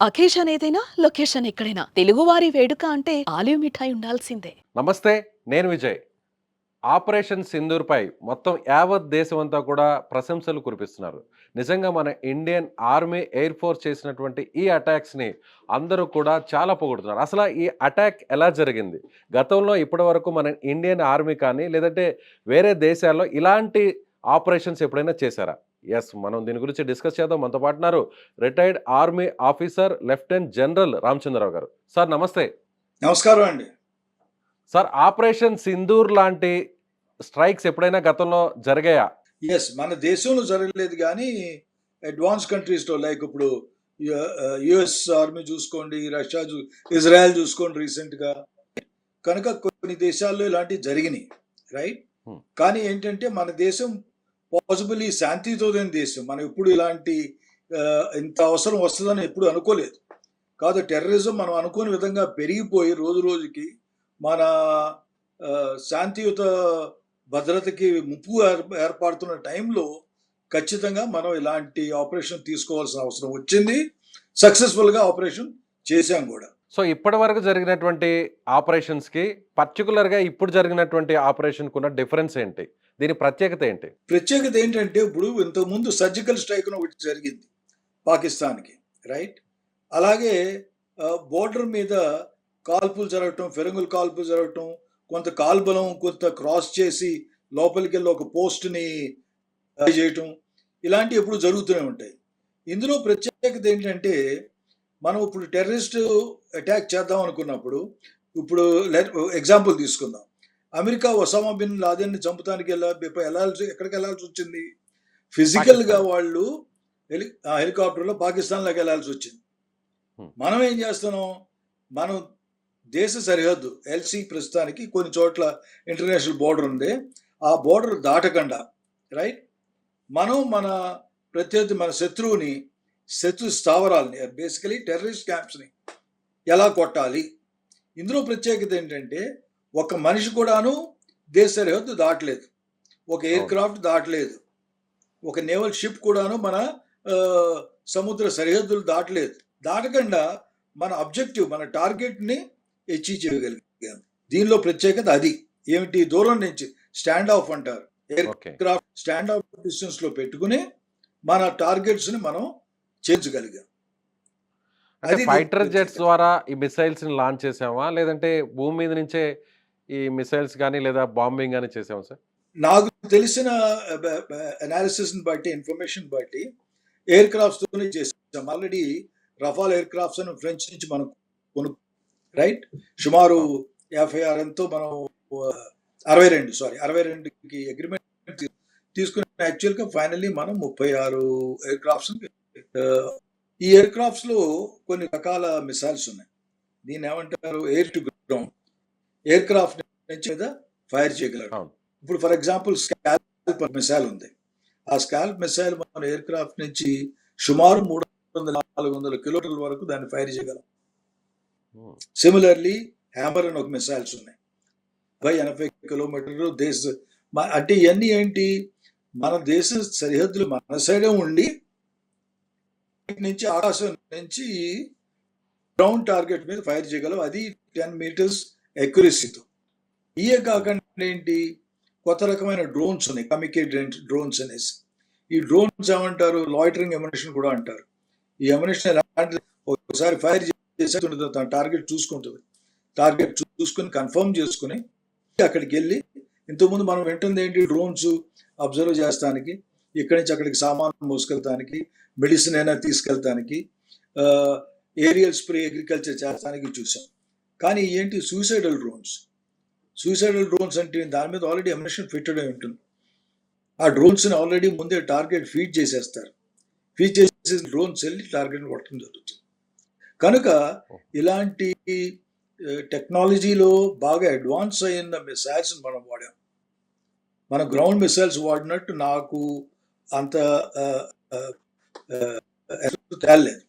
Occasion ఏదైనా location ఎక్కడైనా తెలుగువారి వేడుక అంటే ఆలివ్ మిఠాయి ఉండాల్సిందే. నమస్తే. నేను విజయ్. ఆపరేషన్ సింధూర్‌పై మొత్తం యావత్ దేశమంతా కూడా ప్రశంసలు కురిపిస్తున్నారు. నిజంగా మన ఇండియన్ ఆర్మీ, ఎయిర్ ఫోర్స్ చేసినటువంటి ఈ అటాక్స్‌ని అందరూ కూడా చాలా పొగుడుతున్నారు. అసల ఈ అటాక్ ఎలా జరిగింది? గతంలో ఇప్పటివరకు మన ఇండియన్ ఆర్మీ కానీ, లేదంటే వేరే దేశాల్లో ఇలాంటి ఆపరేషన్స్ ఎప్పుడైనా చేశారా? యెస్. మనం దీని గురించి డిస్కస్ చేద్దాం. మనతో పాటు ఉన్నారు retired army officer lieutenant general Ramachandra Rao garu. Sir నమస్తే. నమస్కారం అండి. సార్ ఆపరేషన్ సింధూర్ లాంటి స్ట్రైక్స్ ఎప్పుడైనా గతంలో జరిగాయా? మన దేశంలో జరగలేదు గానీ, అడ్వాన్స్ కంట్రీస్‌లో లైక్ ఇప్పుడు యూఎస్ ఆర్మీ చూసుకోండి, రష్యా ఇజ్రాయెల్ చూసుకోండి రీసెంట్‌గా. కనుక కొన్ని దేశాల్లో ఇలాంటివి జరిగినాయి. రైట్? హ్మ్. కానీ ఏంటంటే మన దేశం పాసిబుల్లీ శాంతితో లేని దేశం. మనం ఎప్పుడు ఇలాంటి ఇంత అవసరం వస్తదని ఎప్పుడు అనుకోలేదు. కాదు టెర్రరిజం మనం అనుకోని విధంగా పెరిగిపోయి రోజు రోజుకి మన శాంతియుత భద్రతకి ముప్పు ఏర్పడుతున్న టైంలో ఖచ్చితంగా మనం ఇలాంటి ఆపరేషన్ తీసుకోవాల్సిన అవసరం వచ్చింది. సక్సెస్ఫుల్గా ఆపరేషన్ చేశాం కూడా. సో ఇప్పటివరకు జరిగినటువంటి ఆపరేషన్స్‌కి పర్టిక్యులర్‌గా ఇప్పుడు జరిగినటువంటి ఆపరేషన్‌కున్న డిఫరెన్స్ ఏంటి? దీని ప్రత్యేకత ఏంటి? ప్రత్యేకత ఏంటంటే ఇప్పుడు ఇంతకుముందు సర్జికల్ స్ట్రైక్ ఒకటి జరిగింది పాకిస్తాన్కి. రైట్? అలాగే బోర్డర్ మీద కాల్పులు జరగటం, ఫిరంగుల కాల్పులు జరగటం, కొంత కాల్బలం కొంత క్రాస్ చేసి లోపలికి వెళ్ళి ఒక పోస్ట్ని చేయటం, ఇలాంటివి ఎప్పుడు జరుగుతూనే ఉంటాయి. ఇందులో ప్రత్యేకత ఏంటంటే మనం ఇప్పుడు టెర్రరిస్ట్ అటాక్ చేద్దాం అనుకున్నప్పుడు, ఇప్పుడు ఎగ్జాంపుల్ తీసుకుందాం. అమెరికా ఒసామా బిన్ లాదెన్ని చంపడానికి ఎక్కడికి వెళ్ళాల్సి వచ్చింది? ఫిజికల్గా వాళ్ళు హెలికాప్టర్లో పాకిస్తాన్లోకి వెళ్ళాల్సి వచ్చింది. మనం ఏం చేస్తున్నాం? మనం దేశ సరిహద్దు ఎల్సి ప్రస్తుతానికి కొన్ని చోట్ల ఇంటర్నేషనల్ బోర్డర్ ఉంది. ఆ బోర్డర్ దాటకుండా రైట్ మనం మన ప్రత్యర్థి మన శత్రు స్థావరాలని బేసికలీ టెర్రరిస్ట్ క్యాంప్స్ని ఎలా కొట్టాలి? ఇందులో ప్రత్యేకత ఏంటంటే ఒక మనిషి కూడాను దేశ సరిహద్దు దాటలేదు, ఒక ఎయిర్ క్రాఫ్ట్ దాటలేదు, ఒక నేవల్ షిప్ కూడాను మన సముద్ర సరిహద్దులు దాటకుండా మన ఆబ్జెక్టివ్ మన టార్గెట్ని అచీవ్ చేయగలిగాం. దీనిలో ప్రత్యేకత అది ఏమిటి? దూరం నుంచి స్టాండ్ ఆఫ్ అంటారు. Air craft stand of distance లో పెట్టుకుని మన టార్గెట్స్ ని మనం చేర్చగలిగాం. అది ఫైటర్ జెట్స్ ద్వారా ఈ మిసైల్స్ ని లాంచ్ చేసామా, లేదంటే భూమి మీద నుంచే ఈ మిసైల్స్ కానీ లేదా బాంబింగ్ కానీ చేసామా సార్? నాకు తెలిసిన అనాలిసిస్ బట్టి, ఇన్ఫర్మేషన్ బట్టి ఎయిర్ క్రాఫ్ట్స్ తోనే చేసాం. ఆల్రెడీ రఫాల్ ఎయిర్ క్రాఫ్ట్స్ అని ఫ్రెంచ్ నుంచి మనం రైట్ సుమారు 56 ఎంతో మనం 62కి అగ్రిమెంట్ తీసుకుని యాక్చువల్గా ఫైనల్లీ మనం 36 ఎయిర్ క్రాఫ్ట్స్. ఈ ఎయిర్ క్రాఫ్ట్స్ లో కొన్ని రకాల మిసైల్స్ ఉన్నాయి. దీన్ని ఏమంటారు? Air to ground air craft నుంచి మీద ఫైర్ చేయగలరు. ఇప్పుడు ఫర్ ఎగ్జాంపుల్ స్కాల్ప్ మిసైల్ ఉంది. ఆ స్కాల్ప్ మిసైల్ మన ఎయిర్ క్రాఫ్ట్ నుంచి సుమారు 300-400 కిలోమీటర్ల వరకు దాన్ని ఫైర్ చేయగలం. సిమిలర్లీ హ్యామర్ అని ఒక మిసైల్స్ ఉన్నాయి, 80 కిలోమీటర్లు అంటే ఇవన్నీ ఏంటి? మన దేశ సరిహద్దులు మన సైడే ఉండి నుంచి ఆకాశం నుంచి గ్రౌండ్ టార్గెట్ మీద ఫైర్ చేయగలం. అది 10 మీటర్స్ అక్యురసీతో. ఇవే కాకుండా ఏంటి? కొత్త రకమైన డ్రోన్స్ ఉన్నాయి, కమికేట్ డ్రోన్స్ అనేసి. ఈ డ్రోన్స్ ఏమంటారు? లాయిటరింగ్ ఎమ్యునిషన్ కూడా అంటారు. ఈ ఎమ్యునిషన్ ఎలాంటి ఒకసారి ఫైర్ చేసేది తన టార్గెట్ చూసుకుంటుంది. టార్గెట్ చూసుకుని కన్ఫర్మ్ చేసుకుని అక్కడికి వెళ్ళి, ఇంతకుముందు మనం వింటుంది ఏంటి? డ్రోన్స్ అబ్జర్వ్ చేస్తానికి, ఇక్కడి నుంచి అక్కడికి సామాను మోసుకెళ్తానికి, మెడిసిన్ అయినా తీసుకెళ్తానికి, ఏరియల్ స్ప్రే అగ్రికల్చర్ చేస్తానికి చూసాం. కానీ ఏంటి? సూసైడల్ డ్రోన్స్ అంటే దాని మీద ఆల్రెడీ ఎమ్యునిషన్ ఫిట్టెడ్ అయి ఉంటుంది. ఆ డ్రోన్స్ని ఆల్రెడీ ముందే టార్గెట్ ఫీడ్ చేసేస్తారు. ఫీడ్ చేసే డ్రోన్స్ వెళ్ళి టార్గెట్ కొట్టడం జరుగుతుంది. కనుక ఇలాంటి టెక్నాలజీలో బాగా అడ్వాన్స్ అయిన మిసైల్స్ మనం వాడాం. మన గ్రౌండ్ మిసైల్స్ వాడినట్టు నాకు అంత తేలేదు.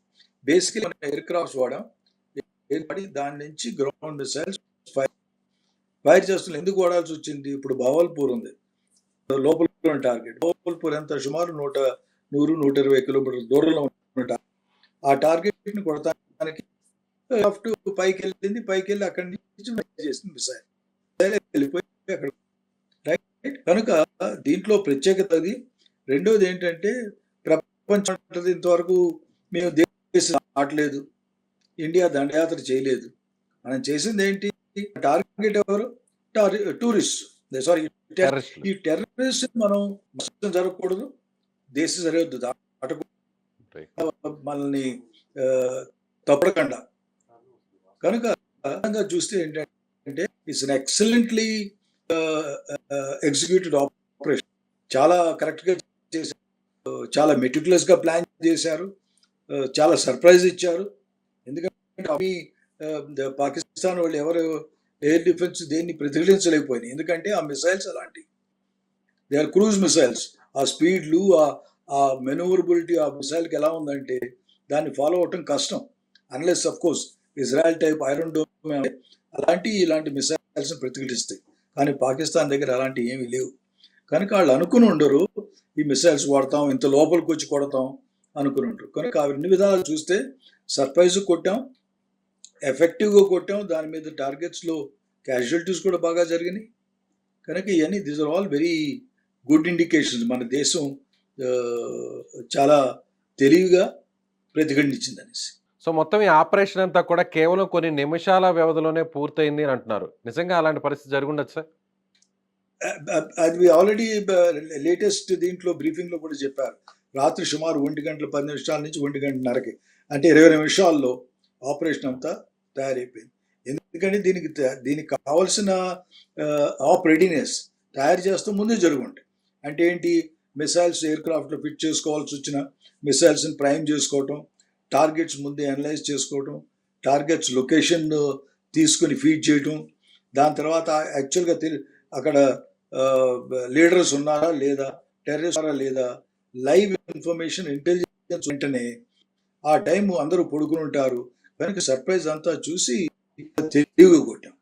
బేసికలీ మనం ఎయిర్ క్రాఫ్ట్స్ వాడాం. దాని నుంచి గ్రౌండ్ మిసైల్స్ ఫైర్ చేస్తున్న ఎందుకు వాడాల్సి వచ్చింది? ఇప్పుడు బావల్పూర్ ఉంది, లోపల టార్గెట్. బావల్పూర్ ఎంత? సుమారు 100-120 కిలోమీటర్ల దూరంలో ఉన్న ఆ టార్గెట్ ని కొడతానికి పాకిస్తాన్కి టు పైకి వెళ్ళి అక్కడి నుంచి చేసింది మిసైల్ వెళ్ళిపోయి అక్కడ రైట్. కనుక దీంట్లో ప్రత్యేకత అది. రెండోది ఏంటంటే ప్రపంచం అంటది ఇంతవరకు మేము దేశం ఆడలేదు, ఇండియా దండయాత్ర చేయలేదు. మనం చేసింది ఏంటి? టార్గెట్ ఎవరు? టూరిస్ట్, సారీ టెర్రరిస్టులు. ఈ టెర్రరిస్ట్ మనం నష్టం జరగకూడదు, దేశ సరిహద్దు దాటకూడదు, మనల్ని తప్పకుండా. కనుక చూస్తే ఏంటంటే it's an excellently executed operation. చాలా కరెక్ట్గా చేశారు, చాలా మెటిక్యులస్గా ప్లాన్ చేశారు, చాలా సర్ప్రైజ్ ఇచ్చారు. ఎందుకంటే అవి పాకిస్తాన్ వాళ్ళు ఎవరు ఎయిర్ డిఫెన్స్ దేన్ని ప్రతిఘటించలేకపోయినాయి. ఎందుకంటే ఆ మిసైల్స్ అలాంటివి, దే ఆర్ క్రూజ్ మిసైల్స్. ఆ స్పీడ్లు, ఆ మెనూవరబిలిటీ ఆ మిసైల్కి ఎలా ఉందంటే దాన్ని ఫాలో అవటం కష్టం, unless of course Israel type iron dome ఇలాంటి మిసైల్స్ ప్రతిఘటిస్తాయి. కానీ పాకిస్తాన్ దగ్గర అలాంటివి ఏమీ లేవు. కనుక వాళ్ళు అనుకుని ఉండరు ఈ మిసైల్స్ వాడతాం, ఇంత లోపలికి వచ్చి కొడతాం అనుకుని ఉండరు. కనుక అన్ని విధాలు చూస్తే సర్ప్రైజ్ కొట్టాం, ఎఫెక్టివ్గా కొట్టాం, దాని మీద టార్గెట్స్లో క్యాజువాలిటీస్ కూడా బాగా జరిగినాయి. కనుక ఇవన్నీ these are all very good indications. మన దేశం చాలా తెలివిగా ప్రతిఘటించింది అనేసి. సో మొత్తం ఈ ఆపరేషన్ అంతా కూడా కేవలం కొన్ని నిమిషాల వ్యవధిలోనే పూర్తయింది అని అంటున్నారు. నిజంగా అలాంటి పరిస్థితి జరుగుండొచ్చు సార్? అది ఆల్రెడీ లేటెస్ట్ దీంట్లో బ్రీఫింగ్లో కూడా చెప్పారు. రాత్రి సుమారు 1:10 నుంచి 1:30 అంటే 20 నిమిషాల్లో ఆపరేషన్ అంతా తయారైపోయింది. ఎందుకంటే దీనికి కావాల్సిన ఆప్ రెడీనెస్ తయారు చేస్తూ ముందే జరుగుంటాయి. అంటే ఏంటి? మిసైల్స్ ఎయిర్ క్రాఫ్ట్లో ఫిట్ చేసుకోవాల్సి వచ్చిన మిసైల్స్ని ప్రైమ్ చేసుకోవటం, టార్గెట్స్ ముందే అనలైజ్ చేసుకోవటం, టార్గెట్స్ లొకేషన్ తీసుకుని ఫీడ్ చేయటం, దాని తర్వాత యాక్చువల్గా అక్కడ లీడర్స్ ఉన్నారా లేదా, టెర్రరిస్ట్ ఉన్నారా లేదా, లైవ్ ఇన్ఫర్మేషన్ ఇంటెలిజెన్స్ వెంటనే ఆ టైం అందరూ పడుకుని ఉంటారు. కనుక సర్ప్రైజ్ అంతా చూసి తెలివిగా కొట్టాం.